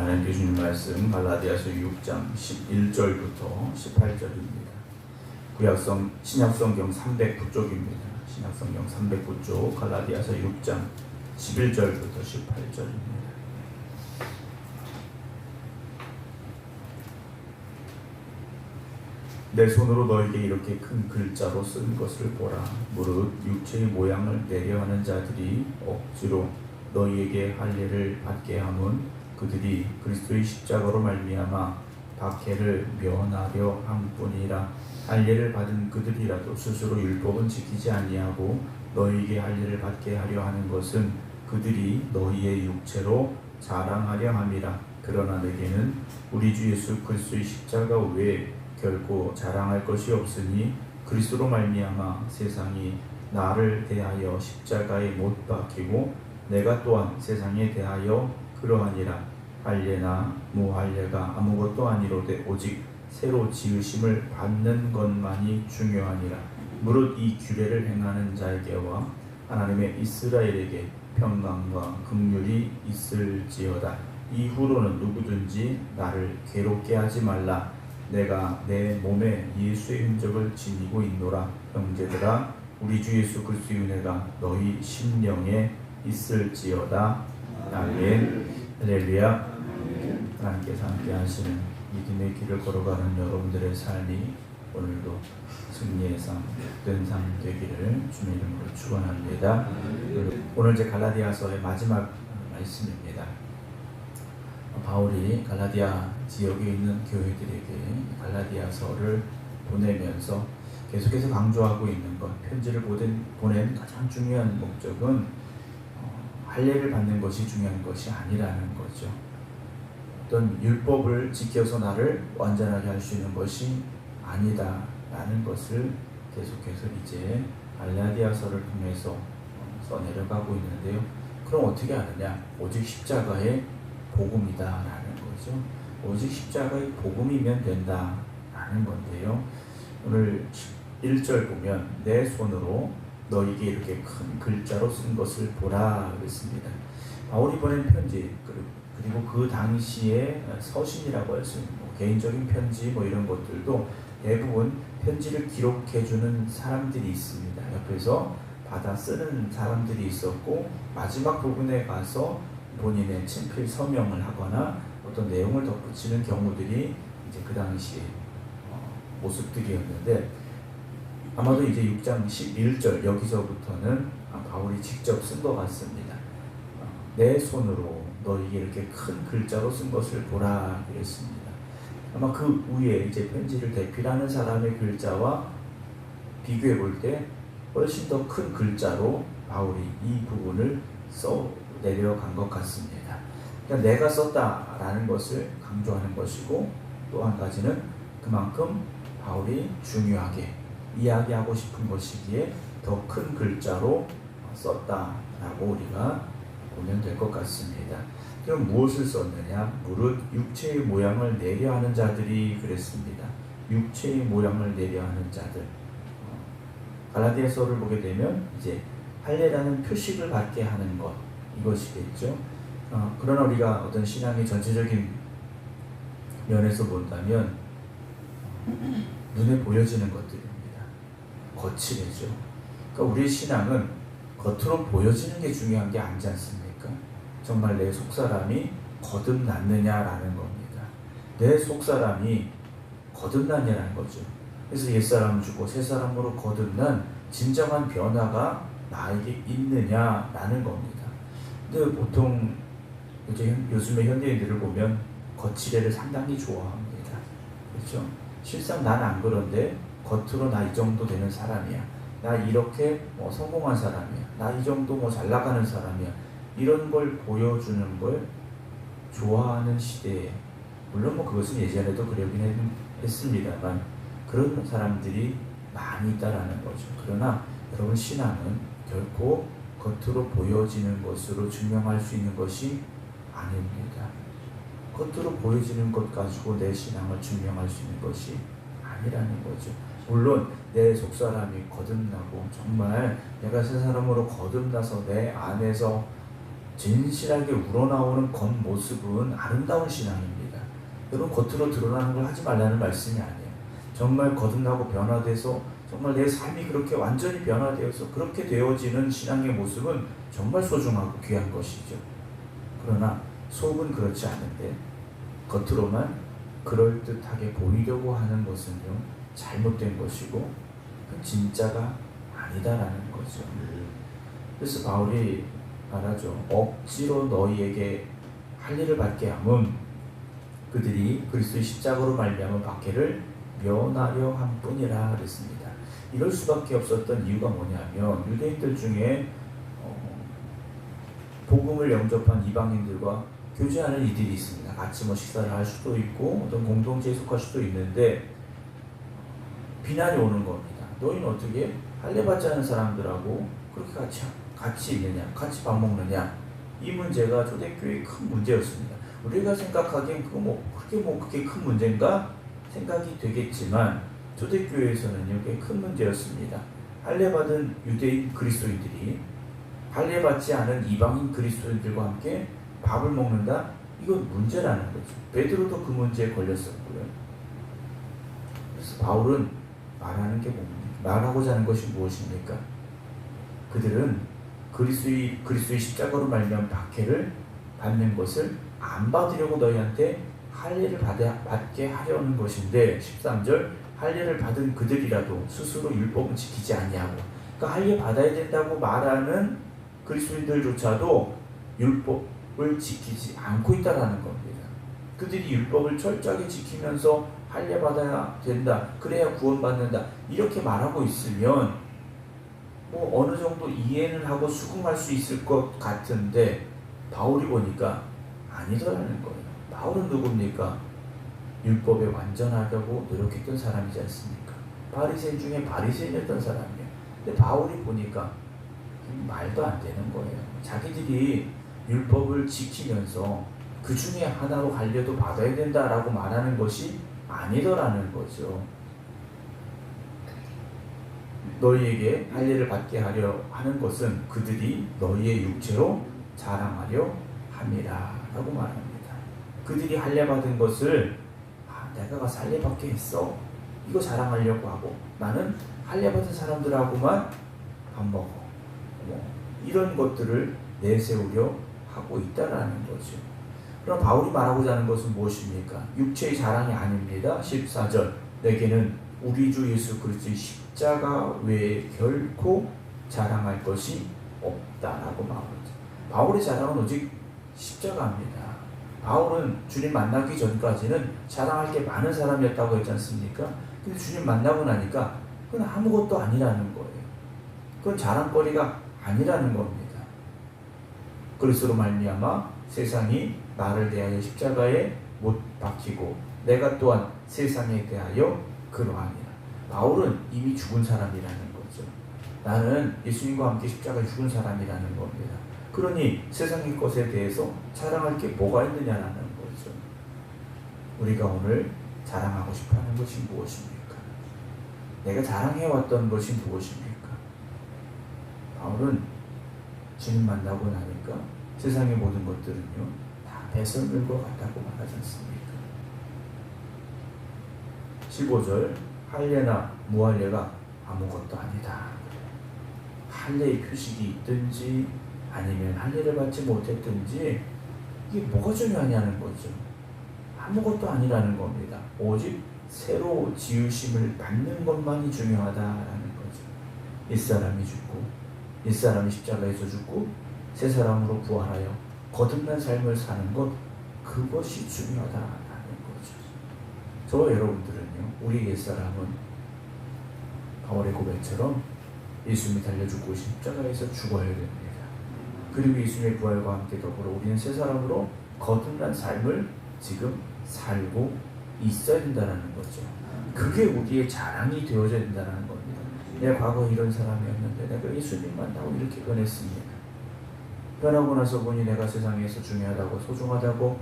하나님께 주신 말씀 갈라디아서 6장 11절부터 18절입니다. 신약성경 309쪽입니다. 신약성경 309쪽 갈라디아서 6장 11절부터 18절입니다. 내 손으로 너에게 이렇게 큰 글자로 쓴 것을 보라. 무릇 육체의 모양을 내려하는 자들이 억지로 너희에게 할례를 받게 함은 그들이 그리스도의 십자가로 말미암아 박해를 면하려 함뿐이라. 할례를 받은 그들이라도 스스로 율법은 지키지 아니하고 너희에게 할례를 받게 하려 하는 것은 그들이 너희의 육체로 자랑하려 함이라. 그러나 내게는 우리 주 예수 그리스도의 십자가 외에 결코 자랑할 것이 없으니 그리스도로 말미암아 세상이 나를 대하여 십자가에 못 박히고 내가 또한 세상에 대하여 그러하니라. 할례나 무할례가 아무것도 아니로되 오직 새로 지으심을 받는 것만이 중요하니라. 무릇 이 규례를 행하는 자에게와 하나님의 이스라엘에게 평강과 긍휼이 있을지어다. 이후로는 누구든지 나를 괴롭게 하지 말라. 내가 내 몸에 예수의 흔적을 지니고 있노라. 형제들아, 우리 주 예수 그리스도의 은혜가 너희 심령에 있을지어다. 아멘. 할렐루야. 하나님께서 함께 하시는 믿음의 길을 걸어가는 여러분들의 삶이 오늘도 승리의 삶, 복된 삶 되기를 주님의 이름으로 축원합니다. 오늘 제 갈라디아서의 마지막 말씀입니다. 바울이 갈라디아 지역에 있는 교회들에게 갈라디아서를 보내면서 계속해서 강조하고 있는 것, 편지를 보낸 가장 중요한 목적은 할례를 받는 것이 중요한 것이 아니라는 거죠. 어떤 율법을 지켜서 나를 완전하게 할 수 있는 것이 아니다라는 것을 계속해서 이제 갈라디아서를 통해서 써내려가고 있는데요. 그럼 어떻게 하느냐? 오직 십자가의 복음이다라는 거죠. 오직 십자가의 복음이면 된다라는 건데요. 오늘 1절 보면 내 손으로 너에게 이렇게 큰 글자로 쓴 것을 보라 그랬습니다. 바울이 보낸 편지 그리고 그 당시에 서신이라고 할 수 있는 개인적인 편지 이런 것들도 대부분 편지를 기록해주는 사람들이 있습니다. 옆에서 받아 쓰는 사람들이 있었고 마지막 부분에 가서 본인의 친필 서명을 하거나 어떤 내용을 덧붙이는 경우들이 이제 그 당시에 모습들이었는데 아마도 이제 6장 11절 여기서부터는 바울이 직접 쓴 것 같습니다. 내 손으로 너에게 이렇게 큰 글자로 쓴 것을 보라 그랬습니다. 아마 그 위에 이제 편지를 대필하는 사람의 글자와 비교해 볼 때 훨씬 더 큰 글자로 바울이 이 부분을 써 내려간 것 같습니다. 그러니까 내가 썼다라는 것을 강조하는 것이고 또 한 가지는 그만큼 바울이 중요하게 이야기하고 싶은 것이기에 더 큰 글자로 썼다라고 우리가 보면 될 것 같습니다. 그럼 무엇을 썼느냐? 무릇 육체의 모양을 내려하는 자들이 그랬습니다. 육체의 모양을 내려하는 자들. 갈라디아서를 보게 되면 이제 할례라는 표식을 받게 하는 것 이것이겠죠. 그러나 우리가 어떤 신앙의 전체적인 면에서 본다면 눈에 보여지는 것들입니다. 거칠해져. 그러니까 우리의 신앙은 겉으로 보여지는 게 중요한 게 아니지 않습니까? 정말 내 속사람이 거듭났느냐라는 겁니다. 내 속사람이 거듭났냐라는 거죠. 그래서 옛사람 죽고 새사람으로 거듭난 진정한 변화가 나에게 있느냐라는 겁니다. 근데 보통 요즘의 현대인들을 보면 거칠애를 상당히 좋아합니다. 그렇죠? 실상 난 안 그런데 겉으로 나 이 정도 되는 사람이야. 나 이렇게 성공한 사람이야. 나 이 정도 잘 나가는 사람이야. 이런 걸 보여주는 걸 좋아하는 시대에 물론 그것은 예전에도 그러긴 했습니다만 그런 사람들이 많이 있다라는 거죠. 그러나 여러분 신앙은 결코 겉으로 보여지는 것으로 증명할 수 있는 것이 아닙니다. 겉으로 보여지는 것 가지고 내 신앙을 증명할 수 있는 것이 아니라는 거죠. 물론 내 속사람이 거듭나고 정말 내가 새 사람으로 거듭나서 내 안에서 진실하게 우러나오는 겉모습은 아름다운 신앙입니다. 여러분, 겉으로 드러나는 걸 하지 말라는 말씀이 아니에요. 정말 거듭나고 변화돼서 정말 내 삶이 그렇게 완전히 변화되어서 그렇게 되어지는 신앙의 모습은 정말 소중하고 귀한 것이죠. 그러나 속은 그렇지 않은데 겉으로만 그럴듯하게 보이려고 하는 것은요, 잘못된 것이고 그 진짜가 아니다라는 거죠. 그래서 바울이 말하죠. 억지로 너희에게 할례를 받게 함은 그들이 그리스도의 십자가로 말미암은 박해를 면하려 함뿐이라 그랬습니다. 이럴 수밖에 없었던 이유가 뭐냐면 유대인들 중에 복음을 영접한 이방인들과 교제하는 이들이 있습니다. 같이 식사를 할 수도 있고 어떤 공동체에 속할 수도 있는데 비난이 오는 겁니다. 너희는 어떻게 할례 받지 않은 사람들하고 그렇게 같이 있느냐, 같이 밥 먹느냐. 이 문제가 초대교회의 큰 문제였습니다. 우리가 생각하기엔 그게 큰 문제인가 생각이 되겠지만 초대교회에서는요, 꽤 큰 문제였습니다. 할례 받은 유대인 그리스도인들이 할례 받지 않은 이방인 그리스도인들과 함께 밥을 먹는다? 이건 문제라는 거죠. 베드로도 그 문제에 걸렸었고요. 그래서 바울은 말하고자 하는 것이 무엇입니까? 그들은 그리스도의 십자가로 말미암은 박해를 받는 것을 안 받으려고 너희한테 할례를 받게 하려는 것인데 13절 할례를 받은 그들이라도 스스로 율법은 지키지 아니하고, 그러니까 할례 받아야 된다고 말하는 그리스도인들조차도 율법을 지키지 않고 있다라는 겁니다. 그들이 율법을 철저하게 지키면서 할례 받아야 된다, 그래야 구원받는다 이렇게 말하고 있으면 어느 정도 이해는 하고 수긍할 수 있을 것 같은데 바울이 보니까 아니더라는 거예요. 바울은 누굽니까? 율법에 완전하려고 노력했던 사람이지 않습니까? 바리새인 중에 바리새인이었던 사람이에요. 근데 바울이 보니까 말도 안 되는 거예요. 자기들이 율법을 지키면서 그 중에 하나로 할례도 받아야 된다라고 말하는 것이 아니더라는 거죠. 너희에게 할례를 받게 하려 하는 것은 그들이 너희의 육체로 자랑하려 함이라 라고 말합니다. 그들이 할례 받은 것을 내가 가서 할례 받게 했어, 이거 자랑하려고 하고 나는 할례 받은 사람들하고만 밥 먹어, 이런 것들을 내세우려 하고 있다라는 거죠. 그럼 바울이 말하고자 하는 것은 무엇입니까? 육체의 자랑이 아닙니다. 14절 내게는 우리 주 예수 그리스도의 십자가 외에 결코 자랑할 것이 없다라고 말합니다. 바울의 자랑은 오직 십자가입니다. 바울은 주님 만나기 전까지는 자랑할 게 많은 사람이었다고 했지 않습니까? 근데 주님 만나고 나니까 그건 아무것도 아니라는 거예요. 그건 자랑거리가 아니라는 겁니다. 그리스도로 말미암아 세상이 나를 대하여 십자가에 못 박히고 내가 또한 세상에 대하여 그러하니라. 바울은 이미 죽은 사람이라는 거죠. 나는 예수님과 함께 십자가에 죽은 사람이라는 겁니다. 그러니 세상의 것에 대해서 자랑할 게 뭐가 있느냐라는 거죠. 우리가 오늘 자랑하고 싶어하는 것이 무엇입니까? 내가 자랑해왔던 것이 무엇입니까? 바울은 주님 만나고 나니까 세상의 모든 것들은요 다 배설물과 같다고 말하지 않습니까? 15절 할례나 무할례가 아무것도 아니다. 할례의 표식이 있든지 아니면 할례를 받지 못했든지 이게 뭐가 중요하냐는 거죠. 아무것도 아니라는 겁니다. 오직 새로 지으심을 받는 것만이 중요하다라는 거죠. 옛사람이 죽고 옛사람이 십자가에서 죽고 새 사람으로 부활하여 거듭난 삶을 사는 것, 그것이 중요하다라는 거죠. 저와 여러분들은요, 우리 옛사람은 바울의 고백처럼 예수님이 달려 죽고 십자가에서 죽어야 됩니다. 그리고 예수님의 부활과 함께 더불어 우리는 새 사람으로 거듭난 삶을 지금 살고 있어야 된다는 거죠. 그게 우리의 자랑이 되어져야 된다는 겁니다. 내가 과거에 이런 사람이었는데 내가 예수님 만나고 이렇게 변했습니다. 변하고 나서 보니 내가 세상에서 중요하다고 소중하다고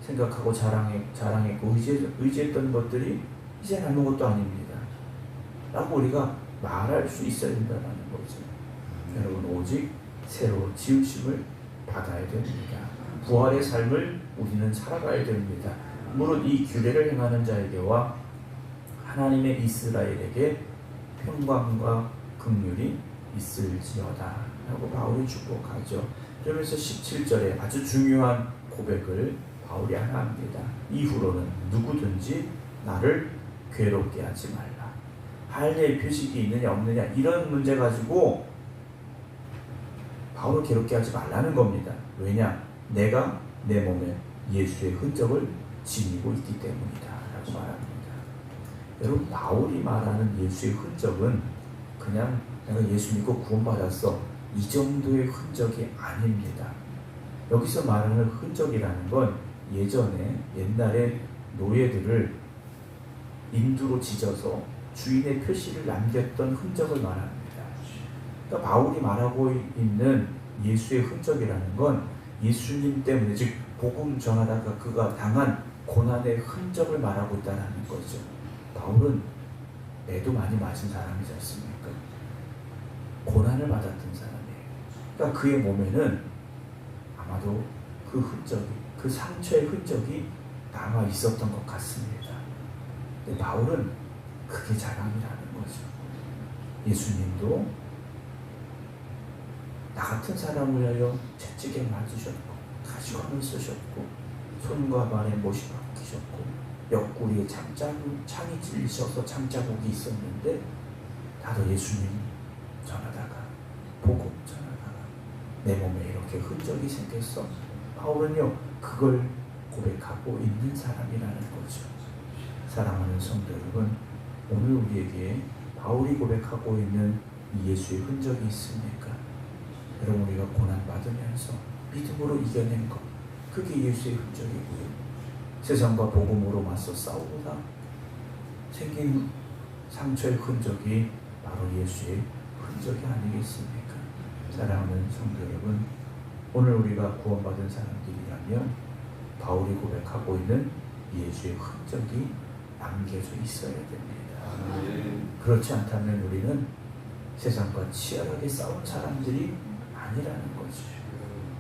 생각하고 자랑했고 의지했던 것들이 이제는 아무것도 아닙니다 라고 우리가 말할 수 있어야 된다는 거죠. 여러분, 오직 새로 지으심을 받아야 됩니다. 부활의 삶을 우리는 살아가야 됩니다. 무릇 이 규례를 행하는 자에게와 하나님의 이스라엘에게 평강과 긍휼이 있을지어다 라고 바울이 축복하죠. 그러면서 17절에 아주 중요한 고백을 바울이 하나 합니다. 이후로는 누구든지 나를 괴롭게 하지 말라. 할례의 표식이 있느냐 없느냐 이런 문제 가지고 바울을 괴롭게 하지 말라는 겁니다. 왜냐? 내가 내 몸에 예수의 흔적을 지니고 있기 때문이다 라고 말합니다. 여러분, 바울이 말하는 예수의 흔적은 그냥 내가 예수 믿고 구원받았어 이 정도의 흔적이 아닙니다. 여기서 말하는 흔적이라는 건 옛날에 노예들을 인두로 찢어서 주인의 표시를 남겼던 흔적을 말합니다. 그러니까 바울이 말하고 있는 예수의 흔적이라는 건 예수님 때문에, 즉 복음 전하다가 그가 당한 고난의 흔적을 말하고 있다는 거죠. 바울은 매도 많이 맞은 사람이지 않습니까? 고난을 받았던 사람이에요. 그러니까 그의 몸에는 아마도 그 흔적이, 그 상처의 흔적이 남아 있었던 것 같습니다. 근데 바울은 그게 자랑이라는 거죠. 예수님도 나 같은 사람을 위하여 채찍에 맞으셨고 가시관을 쓰셨고 손과 발에 못이 박히셨고 옆구리에 창이 찔리셔서 창자국이 있었는데 나도 예수님 전하다가 복음 전하다가 내 몸에 이렇게 흔적이 생겼어. 바울은요 그걸 고백하고 있는 사람이라는 거죠. 사랑하는 성도 여러분, 오늘 우리에게 바울이 고백하고 있는 이 예수의 흔적이 있습니까? 여러분, 우리가 고난받으면서 믿음으로 이겨낸 것, 그게 예수의 흔적이고요. 세상과 복음으로 맞서 싸우다 생긴 상처의 흔적이 바로 예수의 흔적이 아니겠습니까? 사랑하는 성도 여러분, 오늘 우리가 구원받은 사람들이라면 바울이 고백하고 있는 예수의 흔적이 남겨져 있어야 됩니다. 그렇지 않다면 우리는 세상과 치열하게 싸운 사람들이 아니라는 거죠.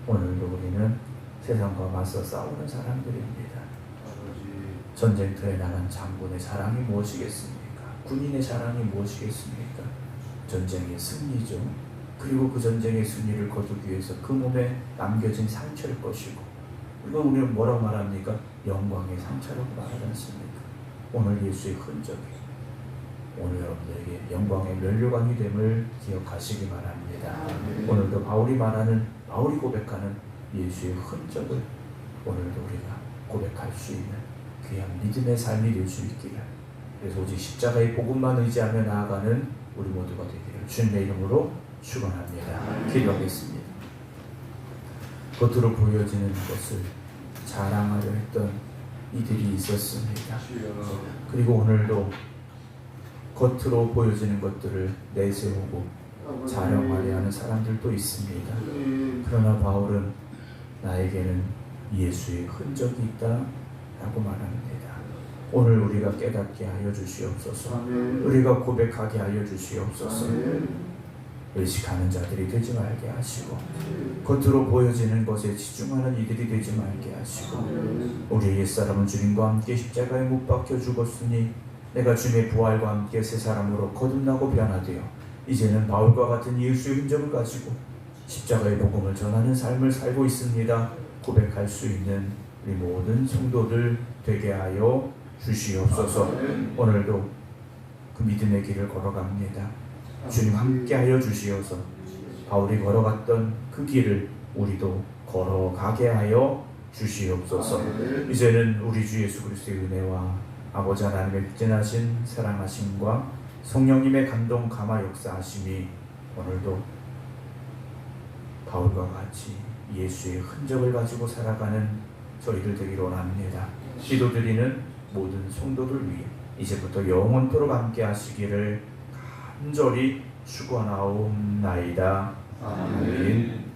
오늘도 우리는 세상과 맞서 싸우는 사람들입니다. 전쟁터에 나간 장군의 자랑이 무엇이겠습니까? 군인의 자랑이 무엇이겠습니까? 전쟁의 승리죠. 그리고 그 전쟁의 승리를 거두기 위해서 그 몸에 남겨진 상처일 것이고, 이건 우리는 뭐라고 말합니까? 영광의 상처라고 말하지 않습니까? 오늘 예수의 흔적이 오늘 여러분들에게 영광의 면류관이 됨을 기억하시기 바랍니다. 오늘도 바울이 고백하는 예수의 흔적을 오늘도 우리가 고백할 수 있는 귀한 믿음의 삶이 될 수 있기를, 그래서 오직 십자가의 복음만 의지하며 나아가는 우리 모두가 되기를 주님의 이름으로 축원합니다. 기도하겠습니다. 겉으로 보여지는 것을 자랑하려 했던 이들이 있었습니다. 그리고 오늘도 겉으로 보여지는 것들을 내세우고 자랑하려 하는 사람들도 있습니다. 그러나 바울은 나에게는 예수의 흔적이 있다 라고 말합니다. 오늘 우리가 깨닫게 하여 주시옵소서. 우리가 고백하게 하여 주시옵소서. 의식하는 자들이 되지 말게 하시고 겉으로 보여지는 것에 집중하는 이들이 되지 말게 하시고, 우리의 옛사람은 주님과 함께 십자가에 못 박혀 죽었으니 내가 주님의 부활과 함께 새 사람으로 거듭나고 변화되어 이제는 바울과 같은 예수의 흔적을 가지고 십자가의 복음을 전하는 삶을 살고 있습니다. 고백할 수 있는 우리 모든 성도들 되게 하여 주시옵소서. 오늘도 그 믿음의 길을 걸어갑니다. 주님 함께 하여 주시어서 바울이 걸어갔던 그 길을 우리도 걸어가게 하여 주시옵소서. 이제는 우리 주 예수 그리스도의 은혜와 아버지 하나님의 극진하신 사랑하심과 성령님의 감동 감화 역사하심이 오늘도 바울과 같이 예수의 흔적을 가지고 살아가는 저희들 되기를 원합니다. 기도드리는 모든 성도들 위해 이제부터 영원토록 함께 하시기를 간절히 축원하옵나이다. 아멘.